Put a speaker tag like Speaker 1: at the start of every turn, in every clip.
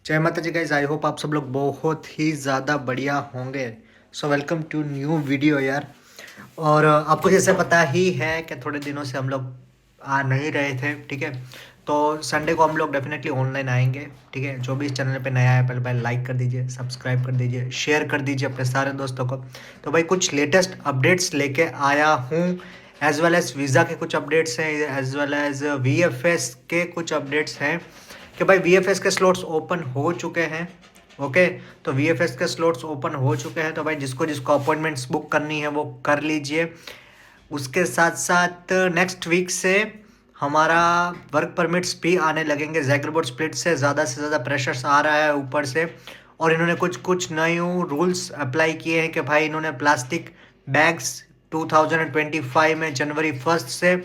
Speaker 1: जय माता जी guys, I hope आप सब लोग बहुत ही ज़्यादा बढ़िया होंगे। So welcome to new video यार। और आपको जैसे पता ही है कि थोड़े दिनों से हम लोग आ नहीं रहे थे, ठीक है। तो संडे को हम लोग डेफिनेटली ऑनलाइन आएंगे, ठीक है। जो भी इस चैनल पे नया है, पहले पहले लाइक कर दीजिए, सब्सक्राइब कर दीजिए, शेयर कर दीजिए अपने सारे दोस्तों को। तो भाई कुछ लेटेस्ट अपडेट्स लेके आया हूँ, एज वेल एज वीज़ा के कुछ अपडेट्स हैं, एज वेल एज VFS के कुछ अपडेट्स हैं कि भाई VFS के स्लॉट्स ओपन हो चुके हैं। ओके, तो VFS के स्लॉट्स ओपन हो चुके हैं, तो भाई जिसको जिसको अपॉइंटमेंट्स बुक करनी है वो कर लीजिए। उसके साथ साथ नेक्स्ट वीक से हमारा वर्क परमिट्स भी आने लगेंगे। जैगरबोर्ड स्प्लिट से ज़्यादा प्रेशर्स आ रहा है ऊपर से, और इन्होंने कुछ कुछ नए रूल्स अप्लाई किए हैं कि भाई इन्होंने प्लास्टिक बैग्स 2025 में जनवरी 1 से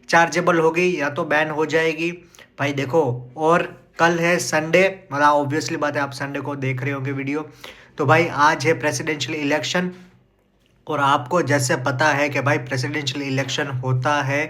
Speaker 1: चार्जेबल होगी या तो बैन हो जाएगी। भाई देखो, और कल है संडे, मतलब ऑब्वियसली बात है आप संडे को देख रहे होंगे वीडियो। तो भाई आज है प्रेसिडेंशियल इलेक्शन, और आपको जैसे पता है कि भाई प्रेसिडेंशियल इलेक्शन होता है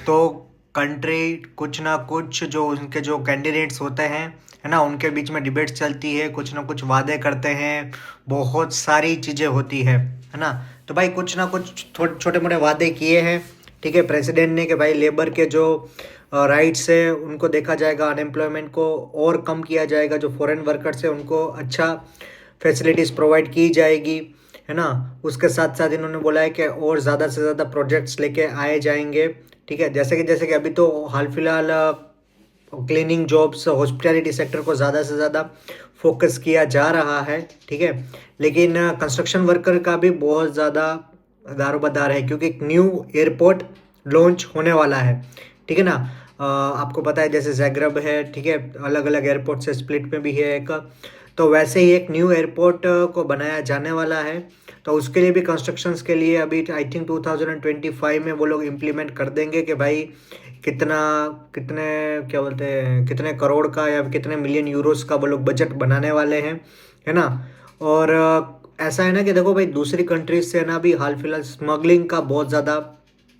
Speaker 1: तो कंट्री कुछ ना कुछ जो उनके जो कैंडिडेट्स होते हैं, है ना, उनके बीच में डिबेट्स चलती है, कुछ ना कुछ वादे करते हैं, बहुत सारी चीज़ें होती है ना। तो भाई कुछ ना कुछ छोटे मोटे वादे किए हैं, ठीक है, प्रेसिडेंट ने, कि भाई लेबर के जो राइट्स है उनको देखा जाएगा, अनएम्प्लॉयमेंट को और कम किया जाएगा, जो फॉरेन वर्कर्स है उनको अच्छा फैसिलिटीज़ प्रोवाइड की जाएगी, है ना। उसके साथ साथ इन्होंने बोला है कि और ज़्यादा से ज़्यादा प्रोजेक्ट्स लेके आए जाएंगे, ठीक है। जैसे कि अभी तो हाल फिलहाल क्लीनिंग जॉब्स, हॉस्पिटैलिटी सेक्टर को ज़्यादा से ज़्यादा फोकस किया जा रहा है, ठीक है। लेकिन कंस्ट्रक्शन वर्कर का भी बहुत ज़्यादा दारोमदार है, क्योंकि एक न्यू एयरपोर्ट लॉन्च होने वाला है, ठीक है ना। आपको पता है जैसे जैग्रब है, ठीक है, अलग अलग एयरपोर्ट से स्प्लिट में भी है एक, तो वैसे ही एक न्यू एयरपोर्ट को बनाया जाने वाला है। तो उसके लिए भी कंस्ट्रक्शंस के लिए अभी आई थिंक 2025 में वो लोग इम्प्लीमेंट कर देंगे कि भाई कितना कितने क्या बोलते हैं, कितने करोड़ का या कितने मिलियन यूरोस का वो लोग बजट बनाने वाले हैं, है ना। और ऐसा है ना कि देखो भाई दूसरी कंट्रीज से ना भी हाल फिलहाल स्मगलिंग का बहुत ज़्यादा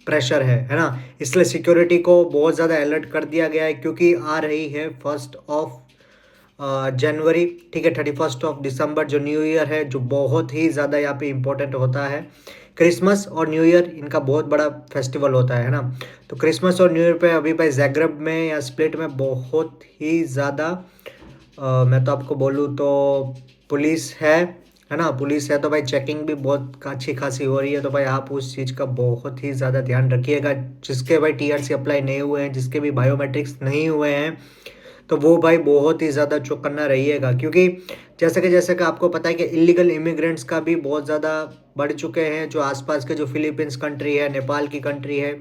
Speaker 1: प्रेशर है ना। इसलिए सिक्योरिटी को बहुत ज़्यादा अलर्ट कर दिया गया है, क्योंकि आ रही है 1 जनवरी, ठीक है, 31 दिसंबर जो न्यू ईयर है, जो बहुत ही ज़्यादा यहाँ पे इम्पोर्टेंट होता है। क्रिसमस और न्यू ईयर इनका बहुत बड़ा फेस्टिवल होता है ना। तो क्रिसमस और न्यू ईयर पे अभी भाई जैग्रब में या स्प्लिट में बहुत ही ज़्यादा मैं तो आपको बोलूँ तो पुलिस है ना, पुलिस है, तो भाई चेकिंग भी बहुत अच्छी खासी हो रही है। तो भाई आप उस चीज़ का बहुत ही ज़्यादा ध्यान रखिएगा, जिसके भाई TRC अप्लाई नहीं हुए हैं, जिसके भी बायोमेट्रिक्स नहीं हुए हैं, तो वो भाई बहुत ही ज़्यादा चौकन्ना रहिएगा। क्योंकि जैसे कि आपको पता है कि इलीगल इमिग्रेंट्स का भी बहुत ज़्यादा बढ़ चुके हैं, जो आसपास के जो फिलीपींस कंट्री है, नेपाल की कंट्री है,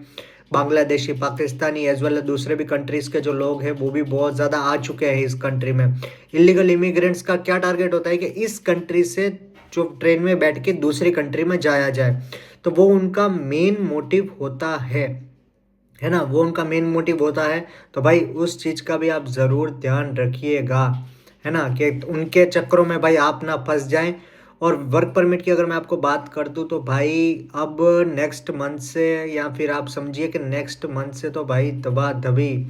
Speaker 1: बांग्लादेशी, पाकिस्तानी, एज वेल दूसरे भी कंट्रीज़ के जो लोग हैं वो भी बहुत ज़्यादा आ चुके हैं इस कंट्री में। इलीगल इमिग्रेंट्स का क्या टारगेट होता है कि इस कंट्री से जो ट्रेन में बैठ के दूसरी कंट्री में जाया जाए, तो वो उनका मेन मोटिव होता है ना, वो उनका मेन मोटिव होता है। तो भाई उस चीज़ का भी आप ज़रूर ध्यान रखिएगा, है ना, कि उनके चक्करों में भाई आप ना फंस जाएं। और वर्क परमिट की अगर मैं आपको बात कर दूं तो भाई अब नेक्स्ट मंथ से, या फिर आप समझिए कि नेक्स्ट मंथ से तो भाई दबा दबी,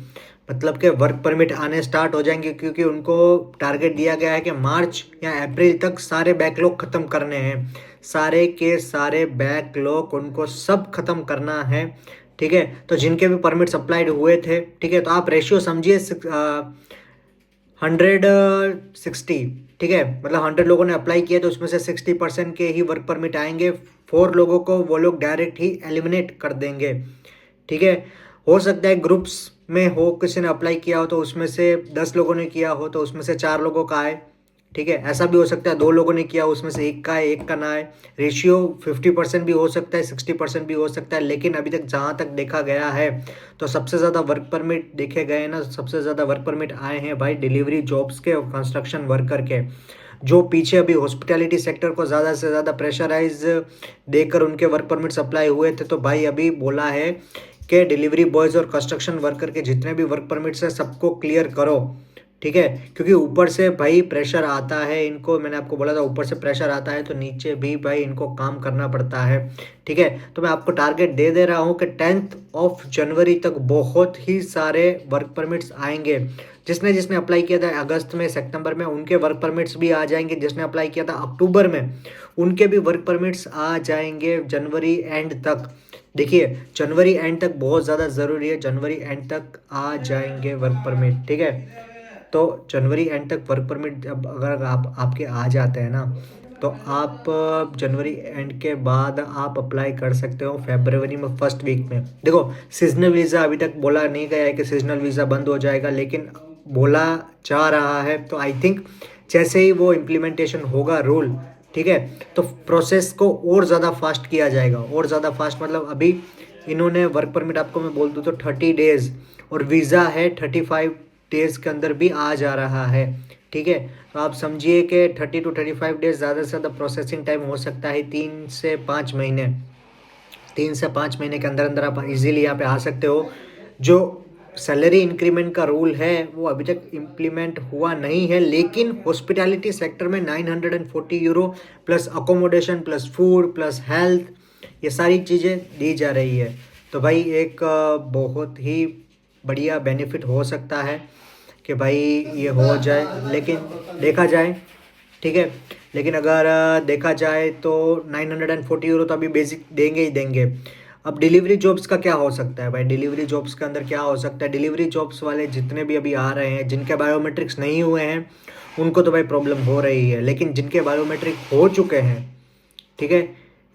Speaker 1: मतलब कि वर्क परमिट आने स्टार्ट हो जाएंगे, क्योंकि उनको टारगेट दिया गया है कि मार्च या अप्रैल तक सारे बैकलॉग ख़त्म करने हैं, सारे के सारे बैकलॉग उनको सब खत्म करना है, ठीक है। तो जिनके भी परमिट्स अप्लाइड हुए थे, ठीक है, तो आप रेशियो समझिए 160, ठीक है, मतलब 100 लोगों ने अप्लाई किया तो उसमें से 60% के ही वर्क परमिट आएंगे, 4 लोगों को वो लोग डायरेक्ट ही एलिमिनेट कर देंगे, ठीक है। हो सकता है ग्रुप्स में हो, किसी ने अप्लाई किया हो तो उसमें से 10 लोगों ने किया हो तो उसमें से 4 लोगों का आए, ठीक है। ऐसा भी हो सकता है 2 लोगों ने किया उसमें से एक का है, एक का ना आए। रेशियो 50% भी हो सकता है, 60% भी हो सकता है, लेकिन अभी तक जहाँ तक देखा गया है तो सबसे ज़्यादा वर्क परमिट देखे गए ना, सबसे ज़्यादा वर्क परमिट आए हैं भाई डिलीवरी जॉब्स के और कंस्ट्रक्शन वर्कर के। जो पीछे अभी हॉस्पिटैलिटी सेक्टर को ज़्यादा से ज़्यादा प्रेशराइज देकर उनके वर्क परमिट्स अप्लाई हुए थे, तो भाई अभी बोला है कि डिलीवरी बॉयज़ और कंस्ट्रक्शन वर्कर के जितने भी वर्क परमिट्स हैं सबको क्लियर करो, ठीक है। क्योंकि ऊपर से भाई प्रेशर आता है इनको, मैंने आपको बोला था ऊपर से प्रेशर आता है तो नीचे भी भाई इनको काम करना पड़ता है, ठीक है। तो मैं आपको टारगेट दे दे रहा हूँ कि 10 जनवरी तक बहुत ही सारे वर्क परमिट्स आएंगे। जिसने जिसने अप्लाई किया था अगस्त में, सितंबर में, उनके वर्क परमिट्स भी आ जाएंगे। जिसने अप्लाई किया था अक्टूबर में, उनके भी वर्क परमिट्स आ जाएंगे जनवरी एंड तक। देखिए, जनवरी एंड तक बहुत ज़्यादा ज़रूरी है, जनवरी एंड तक आ जाएंगे वर्क परमिट, ठीक है। तो जनवरी एंड तक वर्क परमिट अब अगर आप आपके आ जाते हैं ना, तो आप जनवरी एंड के बाद आप अप्लाई कर सकते हो फरवरी में फर्स्ट वीक में। देखो, सीजनल वीज़ा अभी तक बोला नहीं गया है कि सीजनल वीज़ा बंद हो जाएगा, लेकिन बोला जा रहा है। तो आई थिंक जैसे ही वो इम्प्लीमेंटेशन होगा रूल, ठीक है, तो प्रोसेस को और ज़्यादा फास्ट किया जाएगा। और ज़्यादा फास्ट मतलब अभी इन्होंने वर्क परमिट आपको मैं बोल दूँ तो 30 डेज़, और वीज़ा है 35 डेज़ के अंदर भी आ जा रहा है, ठीक है। तो आप समझिए कि 30 to 35 डेज ज़्यादा से ज़्यादा प्रोसेसिंग टाइम हो सकता है 3 से 5 महीने। 3 से 5 महीने के अंदर अंदर आप इजीली यहाँ पे आ सकते हो। जो सैलरी इंक्रीमेंट का रूल है वो अभी तक इम्प्लीमेंट हुआ नहीं है, लेकिन हॉस्पिटैलिटी सेक्टर में 940 euro plus accommodation plus food plus health, ये सारी चीज़ें दी जा रही है। तो भाई एक बहुत ही बढ़िया बेनिफिट हो सकता है कि भाई ये हो जाए, लेकिन देखा जाए, ठीक है। लेकिन अगर देखा जाए तो 940 यूरो तो अभी बेसिक देंगे ही देंगे। अब डिलीवरी जॉब्स का क्या हो सकता है भाई? डिलीवरी जॉब्स के अंदर क्या हो सकता है? डिलीवरी जॉब्स वाले जितने भी अभी आ रहे हैं, जिनके बायोमेट्रिक्स नहीं हुए हैं, उनको तो भाई प्रॉब्लम हो रही है। लेकिन जिनके बायोमेट्रिक हो चुके हैं, ठीक है,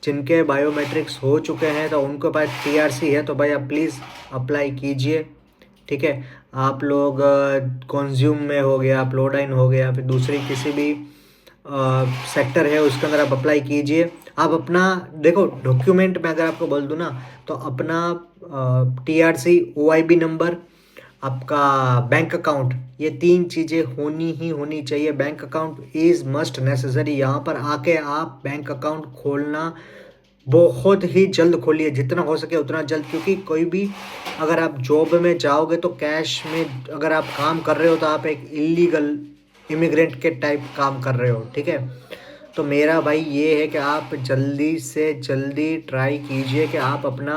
Speaker 1: जिनके बायोमेट्रिक्स हो चुके हैं तो उनको पास टीआरसी है, तो भाई आप प्लीज़ अप्लाई कीजिए, ठीक है। आप लोग कंज्यूम में हो गया, अपलोडाइन हो गया, फिर दूसरी किसी भी सेक्टर है उसके अंदर आप अप्लाई कीजिए। आप अपना देखो डॉक्यूमेंट में अगर आपको बोल दूँ ना, तो अपना टीआरसी, ओआईबी नंबर, आपका बैंक अकाउंट, ये 3 चीज़ें होनी ही होनी चाहिए। Bank account is must necessary. यहाँ पर आके आप बैंक अकाउंट खोलना बहुत ही जल्द खोलिए, जितना हो सके उतना जल्द, क्योंकि कोई भी अगर आप जॉब में जाओगे तो कैश में अगर आप काम कर रहे हो तो आप एक इलीगल इमिग्रेंट के टाइप काम कर रहे हो, ठीक है। तो मेरा भाई ये है कि आप जल्दी से जल्दी ट्राई कीजिए कि आप अपना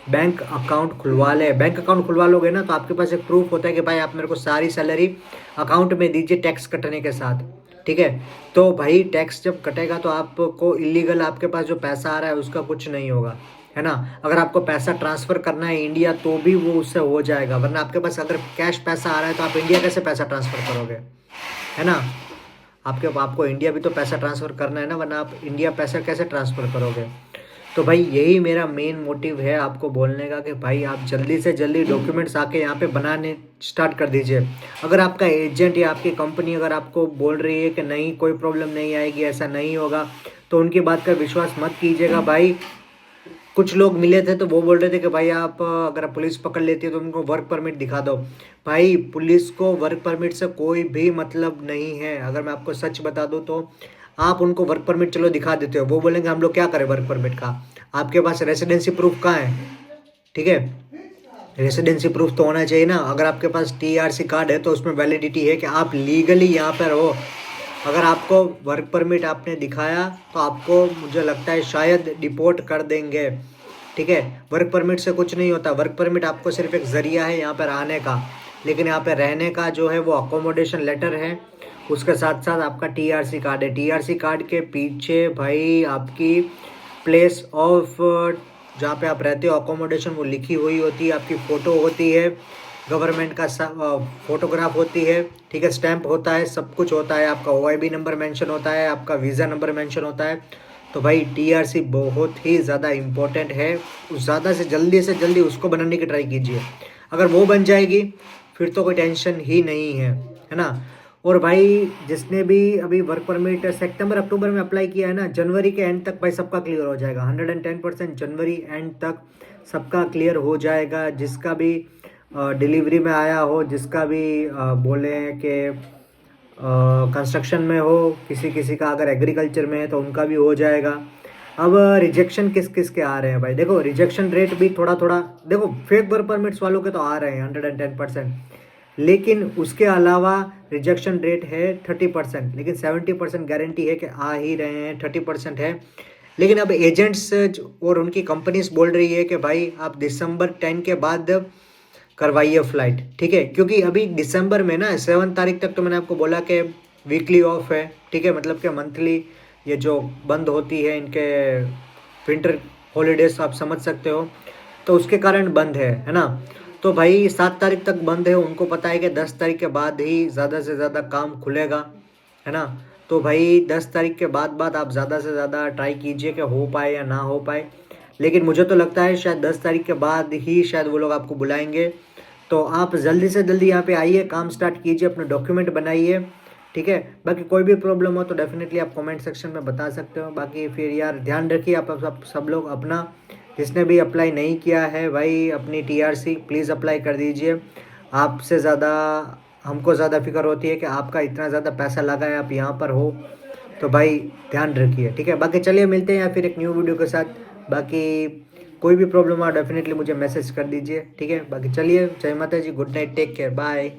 Speaker 1: बैंक अकाउंट खुलवा लें। बैंक अकाउंट खुलवा लोगे ना तो आपके पास एक प्रूफ होता है कि भाई आप मेरे को सारी सैलरी अकाउंट में दीजिए टैक्स कटने के साथ, ठीक है। तो भाई टैक्स जब कटेगा तो आपको इलीगल आपके पास जो पैसा आ रहा है उसका कुछ नहीं होगा, है ना। अगर आपको पैसा ट्रांसफ़र करना है इंडिया तो भी वो उससे हो जाएगा, वरना आपके पास अगर कैश पैसा आ रहा है तो आप इंडिया कैसे पैसा ट्रांसफ़र करोगे, है ना। आपको इंडिया भी तो पैसा ट्रांसफ़र करना है ना, वरना आप इंडिया पैसा कैसे ट्रांसफ़र करोगे। तो भाई यही मेरा मेन मोटिव है आपको बोलने का कि भाई आप जल्दी से जल्दी डॉक्यूमेंट्स आके यहाँ पे बनाने स्टार्ट कर दीजिए। अगर आपका एजेंट या आपकी कंपनी अगर आपको बोल रही है कि नहीं कोई प्रॉब्लम नहीं आएगी, ऐसा नहीं होगा, तो उनकी बात का विश्वास मत कीजिएगा भाई। कुछ लोग मिले थे तो वो बोल रहे थे कि भाई आप अगर पुलिस पकड़ लेती है तो उनको वर्क परमिट दिखा दो। भाई पुलिस को वर्क परमिट से कोई भी मतलब नहीं है। अगर मैं आपको सच बता दूं तो आप उनको वर्क परमिट चलो दिखा देते हो, वो बोलेंगे हम लोग क्या करें वर्क परमिट का, आपके पास रेसिडेंसी प्रूफ कहाँ है, ठीक है। रेसिडेंसी प्रूफ तो होना चाहिए ना। अगर आपके पास टीआरसी कार्ड है तो उसमें वैलिडिटी है कि आप लीगली यहाँ पर हो। अगर आपको वर्क परमिट आपने दिखाया तो आपको मुझे लगता है शायद डिपोर्ट कर देंगे, ठीक है। वर्क परमिट से कुछ नहीं होता। वर्क परमिट आपको सिर्फ एक ज़रिया है यहाँ पर आने का, लेकिन यहाँ पे रहने का जो है वो अकोमोडेशन लेटर है, उसके साथ साथ आपका टीआरसी कार्ड है। टीआरसी कार्ड के पीछे भाई आपकी प्लेस ऑफ जहाँ पे आप रहते हो अकोमोडेशन वो लिखी हुई होती है, आपकी फ़ोटो होती है, गवर्नमेंट का फोटोग्राफ होती है, ठीक है, स्टैंप होता है, सब कुछ होता है, आपका ओआईबी नंबर मेंशन होता है, आपका वीज़ा नंबर मेंशन होता है। तो भाई टीआरसी बहुत ही ज़्यादा इम्पोर्टेंट है। ज़्यादा से जल्दी उसको बनाने की ट्राई कीजिए। अगर वो बन जाएगी फिर तो कोई टेंशन ही नहीं है ना। और भाई जिसने भी अभी वर्क परमिट सितंबर अक्टूबर में अप्लाई किया है ना, जनवरी के एंड तक भाई सबका क्लियर हो जाएगा। 110% जनवरी एंड तक सबका क्लियर हो जाएगा। जिसका भी डिलीवरी में आया हो, जिसका भी बोले कि कंस्ट्रक्शन में हो, किसी किसी का अगर एग्रीकल्चर में है तो उनका भी हो जाएगा। अब रिजेक्शन किस किस के आ रहे हैं भाई? देखो रिजेक्शन रेट भी थोड़ा थोड़ा, देखो फेक वर्क परमिट्स वालों के तो आ रहे हैं 110%, लेकिन उसके अलावा रिजेक्शन रेट है 30%, लेकिन 70% गारंटी है कि आ ही रहे हैं, 30% है। लेकिन अब एजेंट्स और उनकी कंपनीज बोल रही है कि भाई आप दिसंबर 10 के बाद करवाइए फ़्लाइट, ठीक है? क्योंकि अभी दिसंबर में ना 7 तारीख तक तो मैंने आपको बोला कि वीकली ऑफ है, ठीक है? मतलब कि मंथली ये जो बंद होती है इनके विंटर हॉलीडेज़ आप समझ सकते हो, तो उसके कारण बंद है ना? तो भाई 7 तारीख तक बंद है, उनको पता है कि 10 तारीख के बाद ही ज़्यादा से ज़्यादा काम खुलेगा, है ना? तो भाई 10 तारीख के बाद आप ज़्यादा से ज़्यादा ट्राई कीजिए कि हो पाए या ना हो पाए। लेकिन मुझे तो लगता है शायद 10 तारीख के बाद ही शायद वो लोग आपको बुलाएँगे। तो आप जल्दी से जल्दी यहाँ पे आइए, काम स्टार्ट कीजिए, अपने डॉक्यूमेंट बनाइए, ठीक है? बाकी कोई भी प्रॉब्लम हो तो डेफ़िनेटली आप कमेंट सेक्शन में बता सकते हो। बाकी फिर यार ध्यान रखिए आप सब लोग अपना, जिसने भी अप्लाई नहीं किया है भाई अपनी टीआरसी प्लीज़ अप्लाई कर दीजिए। आपसे ज़्यादा हमको ज़्यादा फ़िक्र होती है कि आपका इतना ज़्यादा पैसा लगा है, आप यहाँ पर हो, तो भाई ध्यान रखिए, ठीक है? बाकी चलिए मिलते हैं या फिर एक न्यू वीडियो के साथ। बाकी कोई भी प्रॉब्लम हो डेफ़िनेटली मुझे मैसेज कर दीजिए, ठीक है? बाकी चलिए, जय माता जी, good night, take care, bye.